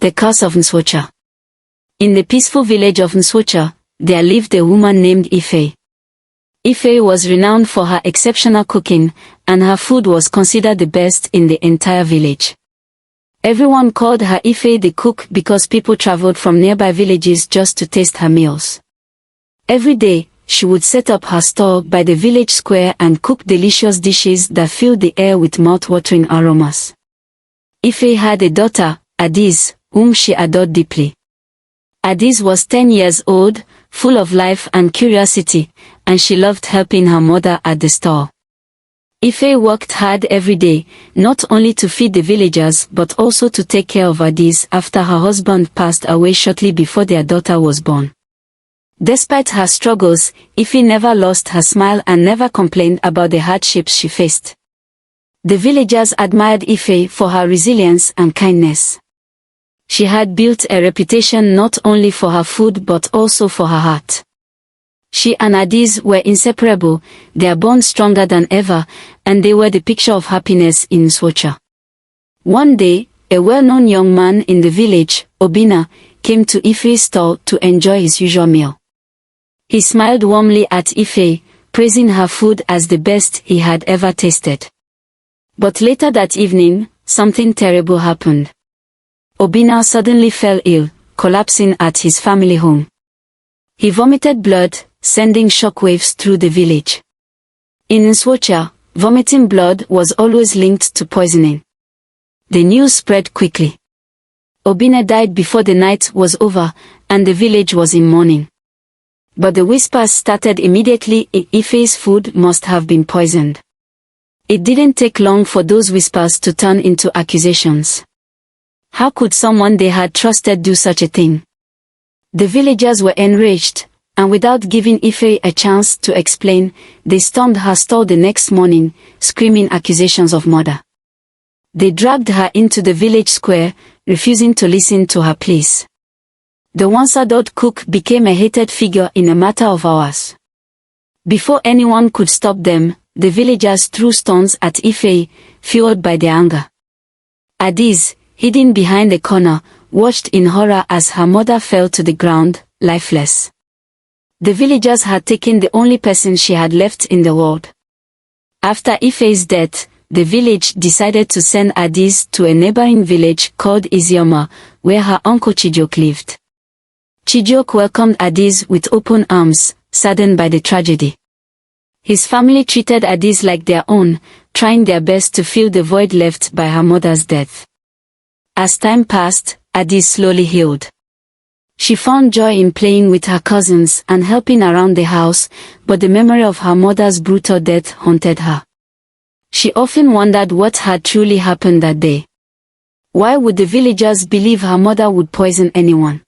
The curse of Nswocha. In the peaceful village of Nswocha, there lived a woman named Ife. Ife was renowned for her exceptional cooking, and her food was considered the best in the entire village. Everyone called her Ife the cook because people traveled from nearby villages just to taste her meals. Every day, she would set up her stall by the village square and cook delicious dishes that filled the air with mouth-watering aromas. Ife had a daughter, Adiz, whom she adored deeply. Adiz was 10 years old, full of life and curiosity, and she loved helping her mother at the store. Ife worked hard every day, not only to feed the villagers but also to take care of Adiz after her husband passed away shortly before their daughter was born. Despite her struggles, Ife never lost her smile and never complained about the hardships she faced. The villagers admired Ife for her resilience and kindness. She had built a reputation not only for her food but also for her heart. She and Adiz were inseparable, their bond stronger than ever, and they were the picture of happiness in Nswocha. One day, a well-known young man in the village, Obina, came to Ife's stall to enjoy his usual meal. He smiled warmly at Ife, praising her food as the best he had ever tasted. But later that evening, something terrible happened. Obina suddenly fell ill, collapsing at his family home. He vomited blood, sending shockwaves through the village. In Nswocha, vomiting blood was always linked to poisoning. The news spread quickly. Obina died before the night was over, and the village was in mourning. But the whispers started immediately. Ife's food must have been poisoned. It didn't take long for those whispers to turn into accusations. How could someone they had trusted do such a thing? The villagers were enraged, and without giving Ife a chance to explain, they stormed her stall the next morning, screaming accusations of murder. They dragged her into the village square, refusing to listen to her pleas. The once-adored cook became a hated figure in a matter of hours. Before anyone could stop them, the villagers threw stones at Ife, fueled by their anger. Adiz, hidden behind a corner, watched in horror as her mother fell to the ground, lifeless. The villagers had taken the only person she had left in the world. After Ife's death, the village decided to send Adiz to a neighboring village called Izioma, where her uncle Chijioke lived. Chijioke welcomed Adiz with open arms, saddened by the tragedy. His family treated Adiz like their own, trying their best to fill the void left by her mother's death. As time passed, Adiz slowly healed. She found joy in playing with her cousins and helping around the house, but the memory of her mother's brutal death haunted her. She often wondered what had truly happened that day. Why would the villagers believe her mother would poison anyone?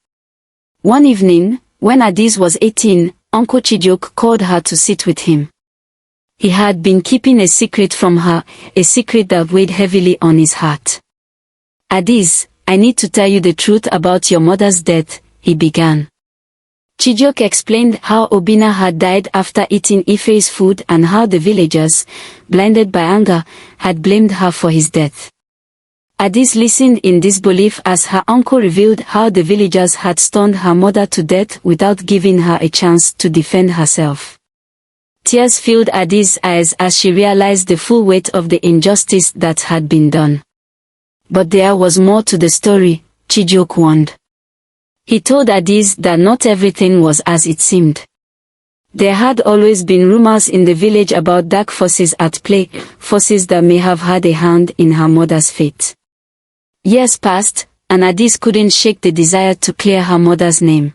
One evening, when Adiz was 18, Uncle Chijioke called her to sit with him. He had been keeping a secret from her, a secret that weighed heavily on his heart. Adiz, I need to tell you the truth about your mother's death, he began. Chijioke explained how Obina had died after eating Ife's food and how the villagers, blinded by anger, had blamed her for his death. Adiz listened in disbelief as her uncle revealed how the villagers had stoned her mother to death without giving her a chance to defend herself. Tears filled Adiz's eyes as she realized the full weight of the injustice that had been done. But there was more to the story, Chijioke warned. He told Adiz that not everything was as it seemed. There had always been rumors in the village about dark forces at play, forces that may have had a hand in her mother's fate. Years passed, and Adiz couldn't shake the desire to clear her mother's name.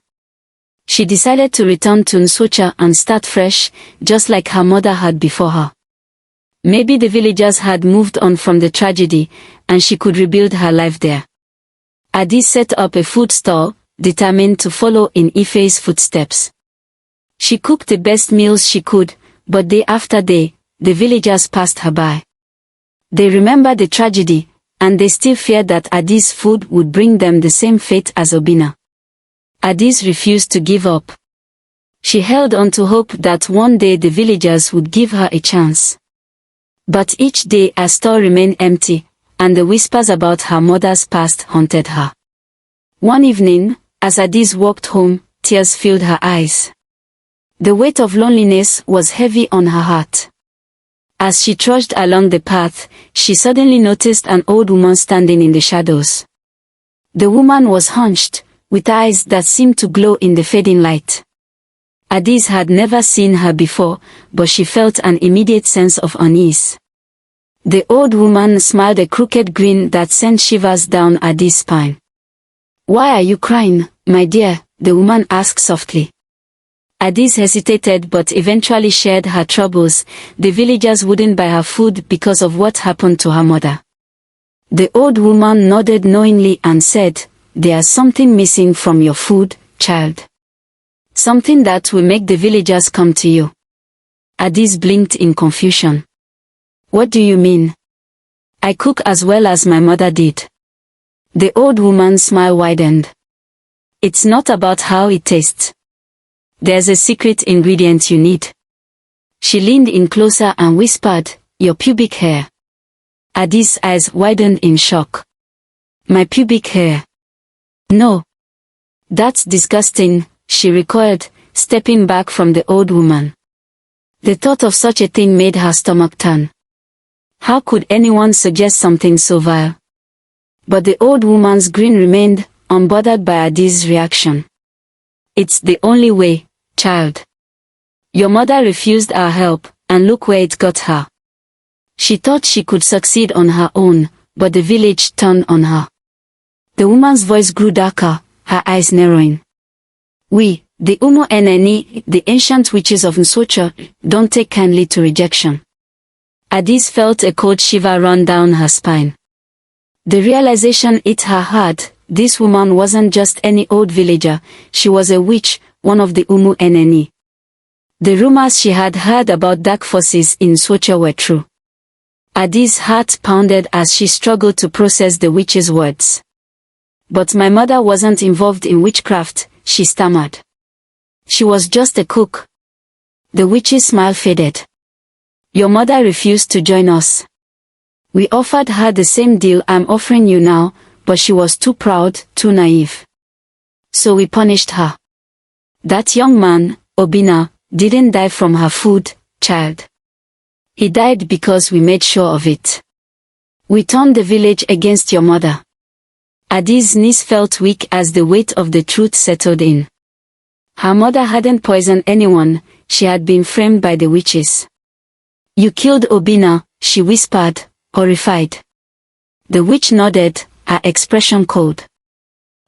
She decided to return to Nswocha and start fresh, just like her mother had before her. Maybe the villagers had moved on from the tragedy, and she could rebuild her life there. Adiz set up a food stall, determined to follow in Ife's footsteps. She cooked the best meals she could, but day after day, the villagers passed her by. They remembered the tragedy, and they still feared that Adiz's food would bring them the same fate as Obina. Adiz refused to give up. She held on to hope that one day the villagers would give her a chance. But each day her store remained empty, and the whispers about her mother's past haunted her. One evening, as Addis walked home, tears filled her eyes. The weight of loneliness was heavy on her heart. As she trudged along the path, she suddenly noticed an old woman standing in the shadows. The woman was hunched, with eyes that seemed to glow in the fading light. Addis had never seen her before, but she felt an immediate sense of unease. The old woman smiled a crooked grin that sent shivers down Addis' spine. "Why are you crying, my dear?" the woman asked softly. Addis hesitated but eventually shared her troubles. The villagers wouldn't buy her food because of what happened to her mother. The old woman nodded knowingly and said, "There's something missing from your food, child. Something that will make the villagers come to you." Addis blinked in confusion. "What do you mean? I cook as well as my mother did." The old woman's smile widened. "It's not about how it tastes. There's a secret ingredient you need." She leaned in closer and whispered, "Your pubic hair." Addis' eyes widened in shock. "My pubic hair? No. That's disgusting," she recoiled, stepping back from the old woman. The thought of such a thing made her stomach turn. How could anyone suggest something so vile? But the old woman's grin remained, unbothered by Addis' reaction. "It's the only way, child. Your mother refused our help, and look where it got her. She thought she could succeed on her own, but the village turned on her." The woman's voice grew darker, her eyes narrowing. "We, the Umu Eneni, the ancient witches of Nsocha, don't take kindly to rejection." Addis felt a cold shiver run down her spine. The realization hit her hard. This woman wasn't just any old villager, she was a witch, one of the Umu Eneni. The rumors she had heard about dark forces in Nsocha were true. Addis' heart pounded as she struggled to process the witch's words. "But my mother wasn't involved in witchcraft," she stammered. "She was just a cook." The witch's smile faded. "Your mother refused to join us. We offered her the same deal I'm offering you now, but she was too proud, too naive. So we punished her. That young man, Obina, didn't die from her food, child. He died because we made sure of it. We turned the village against your mother." Addis' knees felt weak as the weight of the truth settled in. Her mother hadn't poisoned anyone, she had been framed by the witches. "You killed Obina," she whispered, horrified. The witch nodded, her expression cold.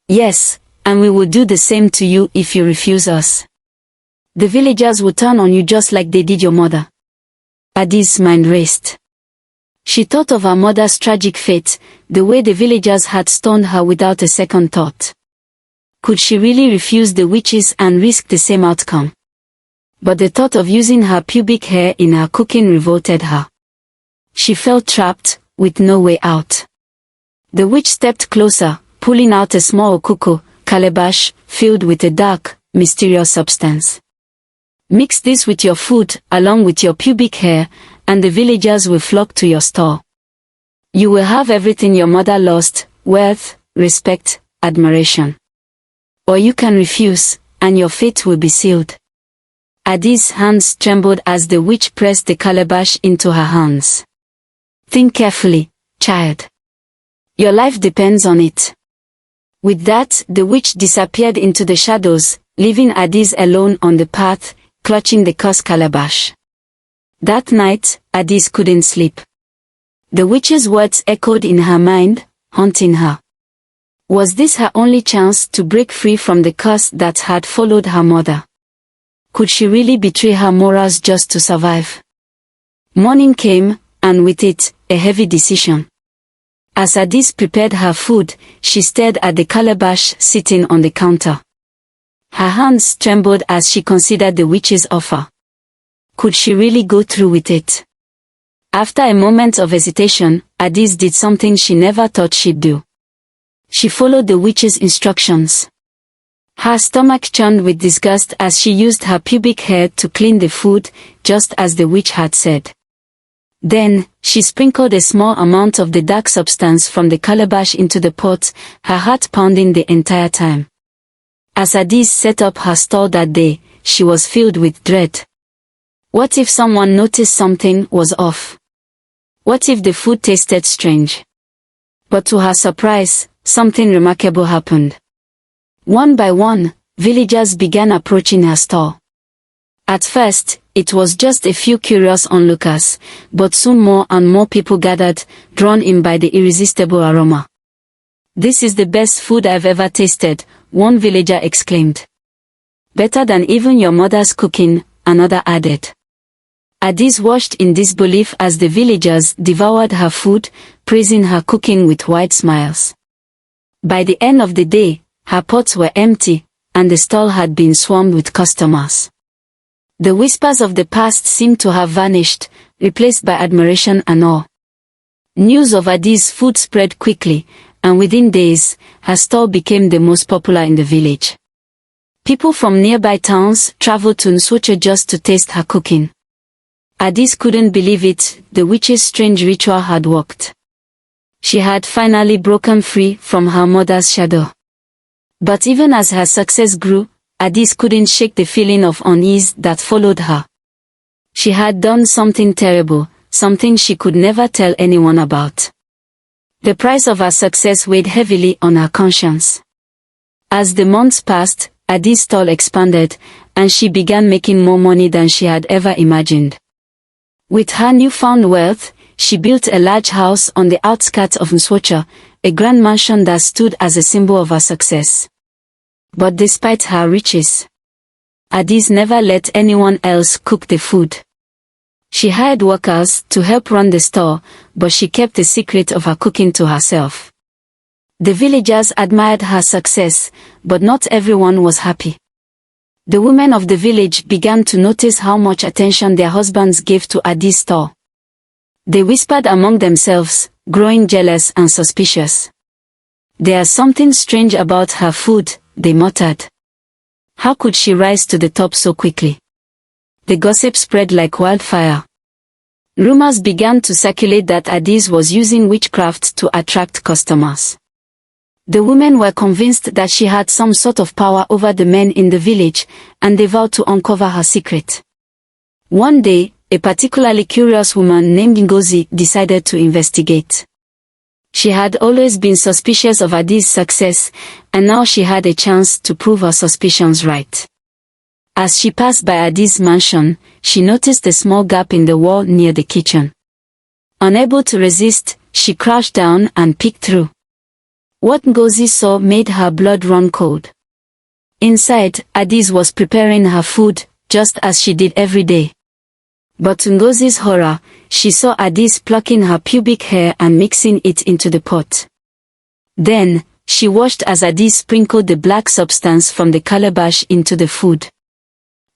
"Yes, and we will do the same to you if you refuse us. The villagers will turn on you just like they did your mother." Addis' mind raced. She thought of her mother's tragic fate, the way the villagers had stoned her without a second thought. Could she really refuse the witches and risk the same outcome? But the thought of using her pubic hair in her cooking revolted her. She felt trapped, with no way out. The witch stepped closer, pulling out a small okuko, calabash, filled with a dark, mysterious substance. "Mix this with your food, along with your pubic hair, and the villagers will flock to your store. You will have everything your mother lost, wealth, respect, admiration. Or you can refuse, and your fate will be sealed." Addis' hands trembled as the witch pressed the calabash into her hands. "Think carefully, child. Your life depends on it." With that, the witch disappeared into the shadows, leaving Addis alone on the path, clutching the cursed calabash. That night, Addis couldn't sleep. The witch's words echoed in her mind, haunting her. Was this her only chance to break free from the curse that had followed her mother? Could she really betray her morals just to survive? Morning came, and with it, a heavy decision. As Addis prepared her food, she stared at the calabash sitting on the counter. Her hands trembled as she considered the witch's offer. Could she really go through with it? After a moment of hesitation, Addis did something she never thought she'd do. She followed the witch's instructions. Her stomach churned with disgust as she used her pubic hair to clean the food, just as the witch had said. Then, she sprinkled a small amount of the dark substance from the calabash into the pot, her heart pounding the entire time. As Adis set up her stall that day, she was filled with dread. What if someone noticed something was off? What if the food tasted strange? But to her surprise, something remarkable happened. One by one, villagers began approaching her stall. At first, it was just a few curious onlookers, but soon more and more people gathered, drawn in by the irresistible aroma. "This is the best food I've ever tasted," one villager exclaimed. "Better than even your mother's cooking," another added. Adis watched in disbelief as the villagers devoured her food, praising her cooking with wide smiles. By the end of the day, her pots were empty, and the stall had been swarmed with customers. The whispers of the past seemed to have vanished, replaced by admiration and awe. News of Adis' food spread quickly, and within days, her stall became the most popular in the village. People from nearby towns traveled to Nswocha just to taste her cooking. Adis couldn't believe it, the witch's strange ritual had worked. She had finally broken free from her mother's shadow. But even as her success grew, Adis couldn't shake the feeling of unease that followed her. She had done something terrible, something she could never tell anyone about. The price of her success weighed heavily on her conscience. As the months passed, Adis' stall expanded, and she began making more money than she had ever imagined. With her newfound wealth, she built a large house on the outskirts of Nswocha, a grand mansion that stood as a symbol of her success. But despite her riches, Adis never let anyone else cook the food. She hired workers to help run the store, but she kept the secret of her cooking to herself. The villagers admired her success, but not everyone was happy. The women of the village began to notice how much attention their husbands gave to Adis' store. They whispered among themselves, growing jealous and suspicious. "There's something strange about her food," they muttered. "How could she rise to the top so quickly?" The gossip spread like wildfire. Rumors began to circulate that Adis was using witchcraft to attract customers. The women were convinced that she had some sort of power over the men in the village, and they vowed to uncover her secret. One day, a particularly curious woman named Ngozi decided to investigate. She had always been suspicious of Adis' success, and now she had a chance to prove her suspicions right. As she passed by Adis' mansion, she noticed a small gap in the wall near the kitchen. Unable to resist, she crouched down and peeked through. What Ngozi saw made her blood run cold. Inside, Adis was preparing her food, just as she did every day. But to Ngozi's horror, she saw Adis plucking her pubic hair and mixing it into the pot. Then, she watched as Adis sprinkled the black substance from the calabash into the food.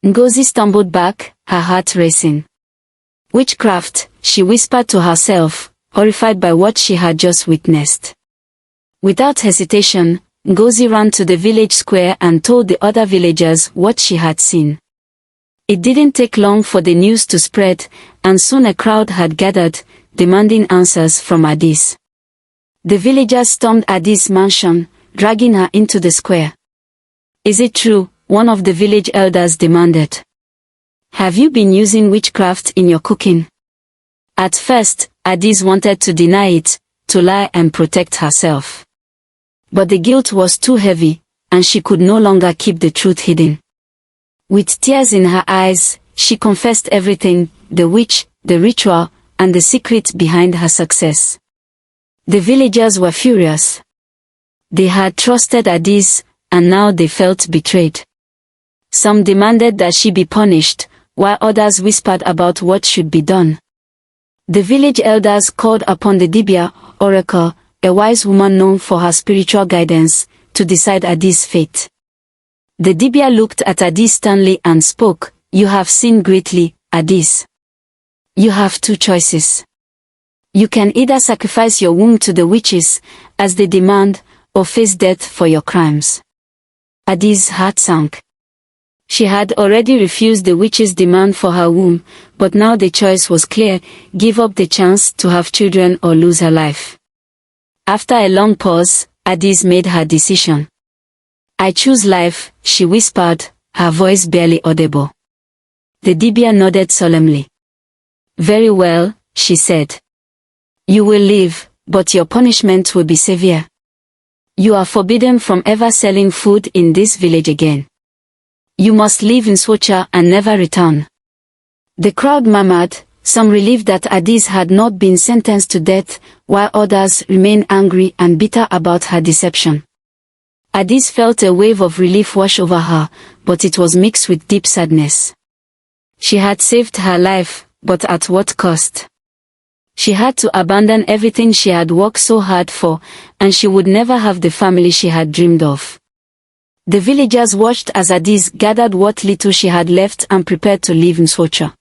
Ngozi stumbled back, her heart racing. "Witchcraft," she whispered to herself, horrified by what she had just witnessed. Without hesitation, Ngozi ran to the village square and told the other villagers what she had seen. It didn't take long for the news to spread, and soon a crowd had gathered, demanding answers from Adis. The villagers stormed Adis' mansion, dragging her into the square. "Is it true?" one of the village elders demanded. "Have you been using witchcraft in your cooking?" At first, Adis wanted to deny it, to lie and protect herself. But the guilt was too heavy, and she could no longer keep the truth hidden. With tears in her eyes, she confessed everything, the witch, the ritual, and the secret behind her success. The villagers were furious. They had trusted Adis, and now they felt betrayed. Some demanded that she be punished, while others whispered about what should be done. The village elders called upon the Dibia, oracle, a wise woman known for her spiritual guidance, to decide Adis' fate. The Dibia looked at Adis sternly and spoke, "You have sinned greatly, Adis. You have two choices. You can either sacrifice your womb to the witches, as they demand, or face death for your crimes." Adis' heart sank. She had already refused the witch's demand for her womb, but now the choice was clear: give up the chance to have children or lose her life. After a long pause, Addis made her decision. "I choose life," she whispered, her voice barely audible. The dibia nodded solemnly. "Very well," she said. "You will live, but your punishment will be severe. You are forbidden from ever selling food in this village again. You must live in Swocha and never return." The crowd murmured, some relieved that Addis had not been sentenced to death, while others remained angry and bitter about her deception. Addis felt a wave of relief wash over her, but it was mixed with deep sadness. She had saved her life, but at what cost? She had to abandon everything she had worked so hard for, and she would never have the family she had dreamed of. The villagers watched as Addis gathered what little she had left and prepared to leave in Swocha.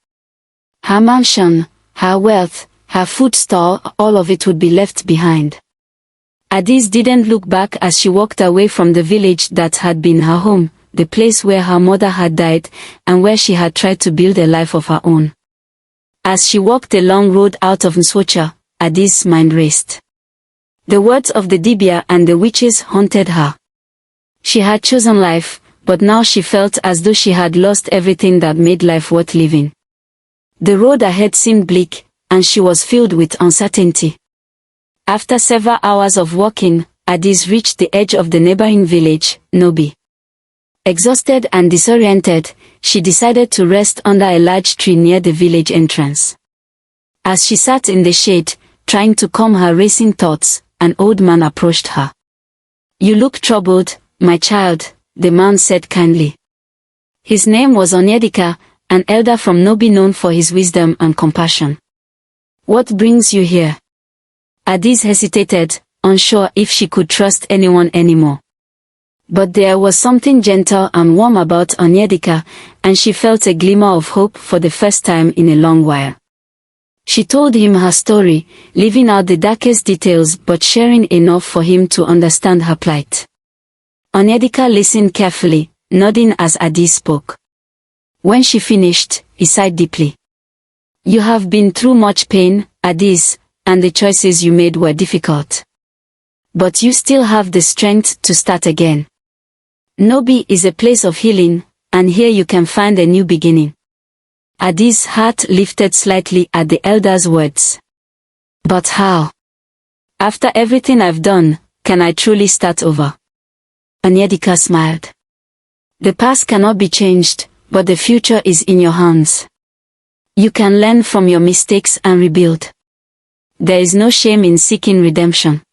Her mansion, her wealth, her food store, all of it would be left behind. Addis didn't look back as she walked away from the village that had been her home, the place where her mother had died, and where she had tried to build a life of her own. As she walked the long road out of Nswocha, Addis' mind raced. The words of the dibia and the witches haunted her. She had chosen life, but now she felt as though she had lost everything that made life worth living. The road ahead seemed bleak, and she was filled with uncertainty. After several hours of walking, Addis reached the edge of the neighboring village, Nobi. Exhausted and disoriented, she decided to rest under a large tree near the village entrance. As she sat in the shade, trying to calm her racing thoughts, an old man approached her. "You look troubled, my child," the man said kindly. His name was Onyedika, an elder from Nobi known for his wisdom and compassion. "What brings you here?" Addis hesitated, unsure if she could trust anyone anymore. But there was something gentle and warm about Onyedika, and she felt a glimmer of hope for the first time in a long while. She told him her story, leaving out the darkest details but sharing enough for him to understand her plight. Onyedika listened carefully, nodding as Addis spoke. When she finished, he sighed deeply. "You have been through much pain, Addis, and the choices you made were difficult. But you still have the strength to start again. Nobi is a place of healing, and here you can find a new beginning." Addis' heart lifted slightly at the elder's words. "But how? After everything I've done, can I truly start over?" Onyedika smiled. "The past cannot be changed, but the future is in your hands. You can learn from your mistakes and rebuild. There is no shame in seeking redemption."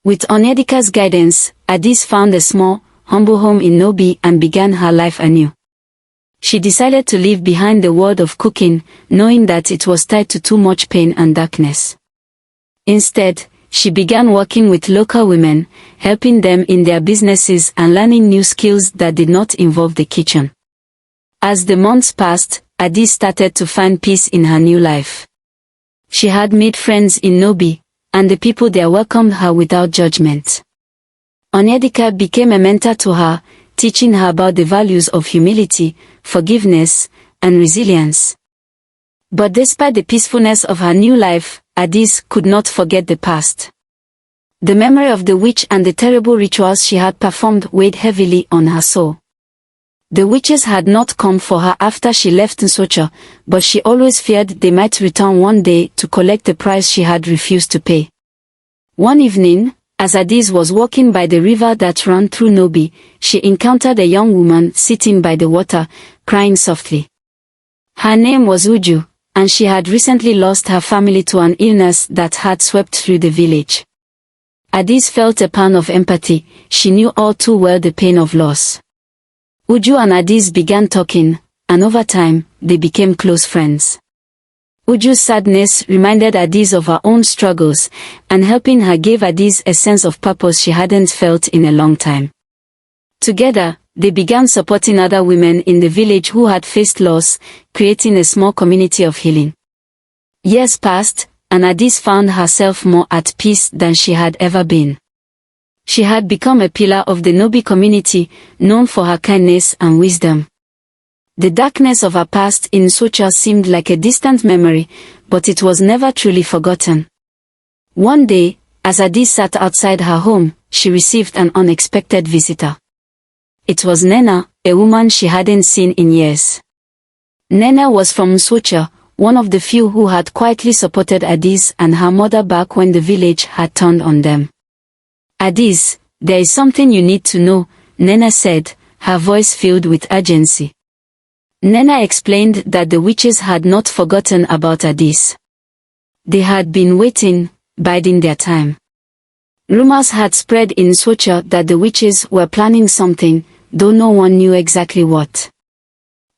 With Onyedika's guidance, Addis found a small, humble home in Nobi and began her life anew. She decided to leave behind the world of cooking, knowing that it was tied to too much pain and darkness. Instead, she began working with local women, helping them in their businesses and learning new skills that did not involve the kitchen. As the months passed, Addis started to find peace in her new life. She had made friends in Nobi, and the people there welcomed her without judgment. Onyedika became a mentor to her, teaching her about the values of humility, forgiveness, and resilience. But despite the peacefulness of her new life, Addis could not forget the past. The memory of the witch and the terrible rituals she had performed weighed heavily on her soul. The witches had not come for her after she left Nswocha, but she always feared they might return one day to collect the price she had refused to pay. One evening, as Addis was walking by the river that ran through Nobi, she encountered a young woman sitting by the water, crying softly. Her name was Uju, and she had recently lost her family to an illness that had swept through the village. Addis felt a pang of empathy. She knew all too well the pain of loss. Uju and Addis began talking, and over time, they became close friends. Uju's sadness reminded Addis of her own struggles, and helping her gave Addis a sense of purpose she hadn't felt in a long time. Together, they began supporting other women in the village who had faced loss, creating a small community of healing. Years passed, and Addis found herself more at peace than she had ever been. She had become a pillar of the Nobi community, known for her kindness and wisdom. The darkness of her past in Nsocha seemed like a distant memory, but it was never truly forgotten. One day, as Adi sat outside her home, she received an unexpected visitor. It was Nena, a woman she hadn't seen in years. Nena was from Nsocha, one of the few who had quietly supported Adis and her mother back when the village had turned on them. Adis, there is something you need to know, Nena said, her voice filled with urgency. Nena explained that the witches had not forgotten about Adis. They had been waiting, biding their time. Rumors had spread in Nsocha that the witches were planning something, though no one knew exactly what.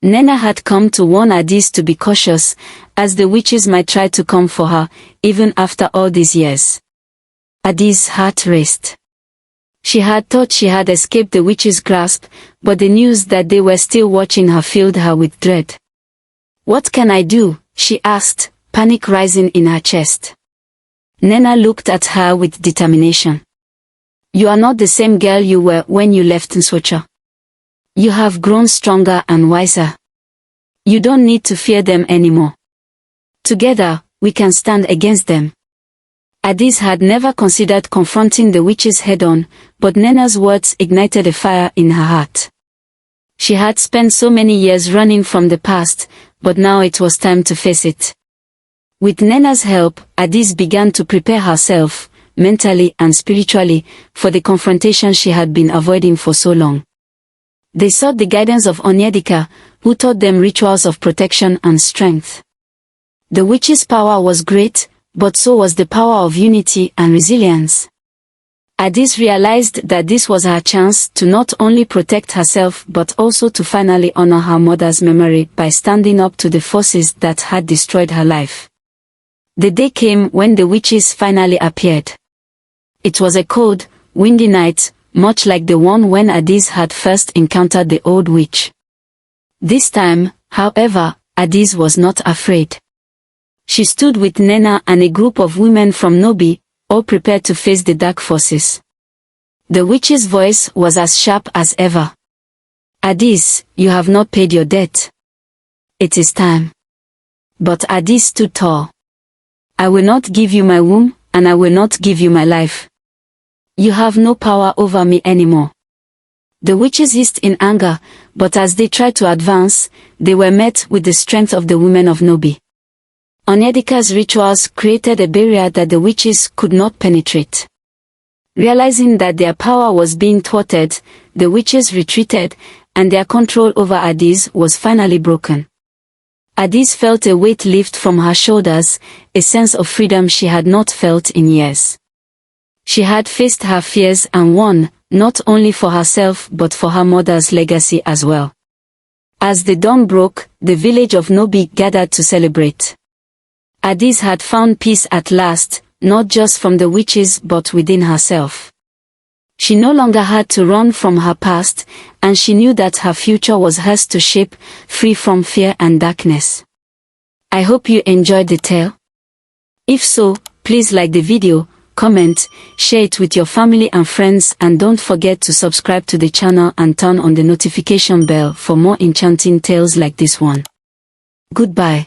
Nena had come to warn Adis to be cautious, as the witches might try to come for her, even after all these years. Adis' heart raced. She had thought she had escaped the witches' grasp, but the news that they were still watching her filled her with dread. "What can I do?" she asked, panic rising in her chest. Nena looked at her with determination. "You are not the same girl you were when you left Nsocha. You have grown stronger and wiser. You don't need to fear them anymore. Together, we can stand against them." Adis had never considered confronting the witches head-on, but Nena's words ignited a fire in her heart. She had spent so many years running from the past, but now it was time to face it. With Nena's help, Adis began to prepare herself, mentally and spiritually, for the confrontation she had been avoiding for so long. They sought the guidance of Onyedika, who taught them rituals of protection and strength. The witch's power was great, but so was the power of unity and resilience. Adis realized that this was her chance to not only protect herself but also to finally honor her mother's memory by standing up to the forces that had destroyed her life. The day came when the witches finally appeared. It was a cold, windy night, much like the one when Adis had first encountered the old witch. This time, however, Adis was not afraid. She stood with Nena and a group of women from Nobi, all prepared to face the dark forces. The witch's voice was as sharp as ever. "Adis, you have not paid your debt. It is time." But Adis stood tall. "I will not give you my womb, and I will not give you my life. You have no power over me anymore." The witches hissed in anger, but as they tried to advance, they were met with the strength of the women of Nobi. Onyedika's rituals created a barrier that the witches could not penetrate. Realizing that their power was being thwarted, the witches retreated, and their control over Adis was finally broken. Adis felt a weight lift from her shoulders, a sense of freedom she had not felt in years. She had faced her fears and won, not only for herself but for her mother's legacy as well. As the dawn broke, the village of Nobi gathered to celebrate. Adis had found peace at last, not just from the witches but within herself. She no longer had to run from her past, and she knew that her future was hers to shape, free from fear and darkness. I hope you enjoyed the tale. If so, please like the video, comment, share it with your family and friends, and don't forget to subscribe to the channel and turn on the notification bell for more enchanting tales like this one. Goodbye.